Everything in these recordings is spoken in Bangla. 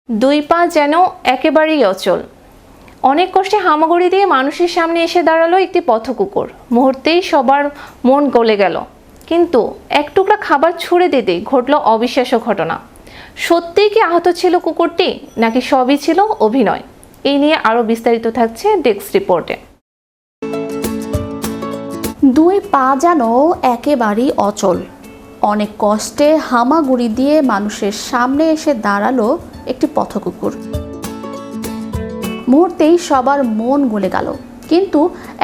দুই পা যেন একেবারেই অচল। অনেক কষ্টে হামাগুড়ি দিয়ে মানুষের সামনে এসে দাঁড়ালো একটি পথকুকুর। মুহূর্তেই সবার মন গলে গেল, কিন্তু এক টুকরা খাবার ছুঁড়ে দিতেই ঘটল অবিশ্বাস্য ঘটনা। সত্যিই কি আহত ছিল কুকুরটি, নাকি সবই ছিল অভিনয়? এই নিয়ে আরো বিস্তারিত থাকছে ডেস্ক রিপোর্টে। দুই পা যেন একেবারেই অচল। অনেক কষ্টে হামাগুড়ি দিয়ে মানুষের সামনে এসে দাঁড়ালো একটি পথকুকুর। মুহূর্তেই সবার মন গলে গেল, কিন্তু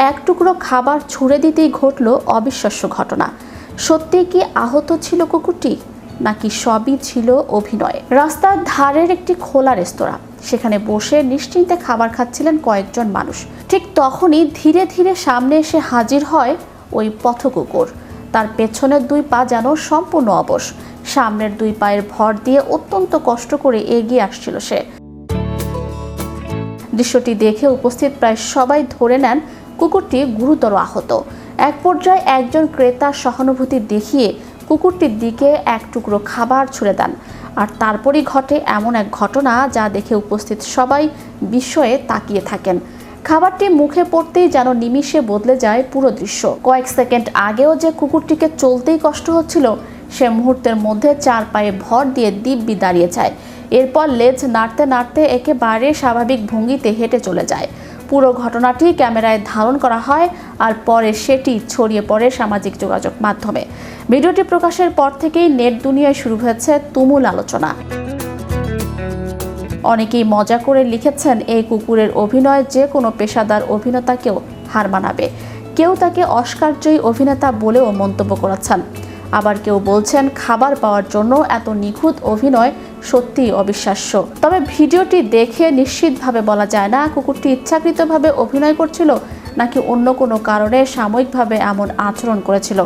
এক টুকরো খাবার ছুঁড়ে দিতেই ঘটল অবিশ্বাস্য ঘটনা। সত্যি কি আহত ছিল কুকুরটি, নাকি সবই ছিল অভিনয়? রাস্তার ধারের একটি খোলা রেস্তোরাঁ, সেখানে বসে নিশ্চিন্তে খাবার খাচ্ছিলেন কয়েকজন মানুষ। ঠিক তখনই ধীরে ধীরে সামনে এসে হাজির হয় ওই পথকুকুর। তার পেছনের দুই পা যেন সম্পূর্ণ অবশ। সামনের দুই পায়ের ভর দিয়ে অত্যন্ত কষ্ট করে এগিয়ে আসছিল সে। দৃশ্যটি দেখে উপস্থিত প্রায় সবাই ধরে নেন কুকুরটি গুরুতর আহত। এক পর্যায়ে একজন ক্রেতা সহানুভূতি দেখিয়ে কুকুরটির দিকে এক টুকরো খাবার ছুঁড়ে দেন। আর তারপরই ঘটে এমন এক ঘটনা যা দেখে উপস্থিত সবাই বিস্ময়ে তাকিয়ে থাকেন। খাবারটি মুখে পড়তেই যেন নিমিষে বদলে যায় পুরো দৃশ্য। কয়েক সেকেন্ড আগেও যে কুকুরটিকে চলতেই কষ্ট হচ্ছিল, সে মুহূর্তের মধ্যে চার পায়ে ভর দিয়ে দিব্যি দাঁড়িয়ে যায়। এরপর লেজ নাড়তে নাড়তে একেবারে স্বাভাবিক ভঙ্গিতে হেঁটে চলে যায়। পুরো ঘটনাটি ক্যামেরায় ধারণ করা হয়, আর পরে সেটি ছড়িয়ে পড়ে সামাজিক যোগাযোগ মাধ্যমে। ভিডিওটি প্রকাশের পর থেকেই নেট দুনিয়ায় শুরু হয়েছে তুমুল আলোচনা। অনেকেই মজা করে লিখেছেন, এই কুকুরের অভিনয় যে কোনো পেশাদার অভিনেতাকেও হার মানাবে। কেউ তাকে অস্কারজয়ী অভিনেতা বলেও মন্তব্য করেছেন। আবার কেউ বলছেন, খাবার পাওয়ার জন্য এত নিখুঁত অভিনয় সত্যিই অবিশ্বাস্য। তবে ভিডিওটি দেখে নিশ্চিতভাবে বলা যায় না কুকুরটি ইচ্ছাকৃতভাবে অভিনয় করছিল, নাকি অন্য কোনো কারণে সাময়িকভাবে এমন আচরণ করেছিল।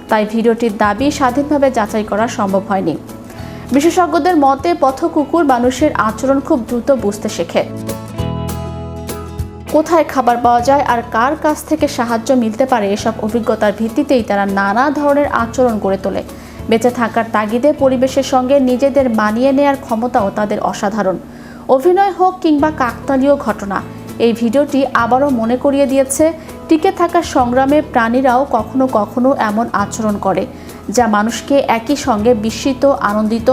তাই ভিডিওটির দাবি স্বাধীনভাবে যাচাই করা সম্ভব হয়নি। বিশেষজ্ঞদের মতে, পথকুকুর মানুষের আচরণ খুব দ্রুত বুঝতে শেখে। কোথায় খাবার পাওয়া যায় আর কার কাছ থেকে সাহায্য মিলতে পারে, এসব অভিজ্ঞতার ভিত্তিতেই তারা নানা ধরনের আচরণ গড়ে তোলে। বেঁচে থাকার তাগিদে পরিবেশের সঙ্গে নিজেদের মানিয়ে নেয়ার ক্ষমতাও তাদের অসাধারণ। অভিনয় হোক কিংবা কাকতালীয় ঘটনা, এই ভিডিওটি আবারও মনে করিয়ে দিয়েছে, টিকে থাকার সংগ্রামে প্রাণীরাও কখনো কখনো এমন আচরণ করে, যা মানুষকে একই সঙ্গে বিস্মিত, আনন্দিত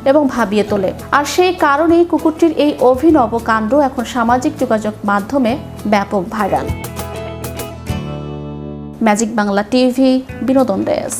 এবং ভাবিয়ে তোলে। আর সেই কারণেই কুকুরটির এই অভিনব কাণ্ড এখন সামাজিক যোগাযোগ মাধ্যমে ব্যাপক ভাইরাল। ম্যাজিক বাংলা টিভি, বিনোদন ডেস্ক।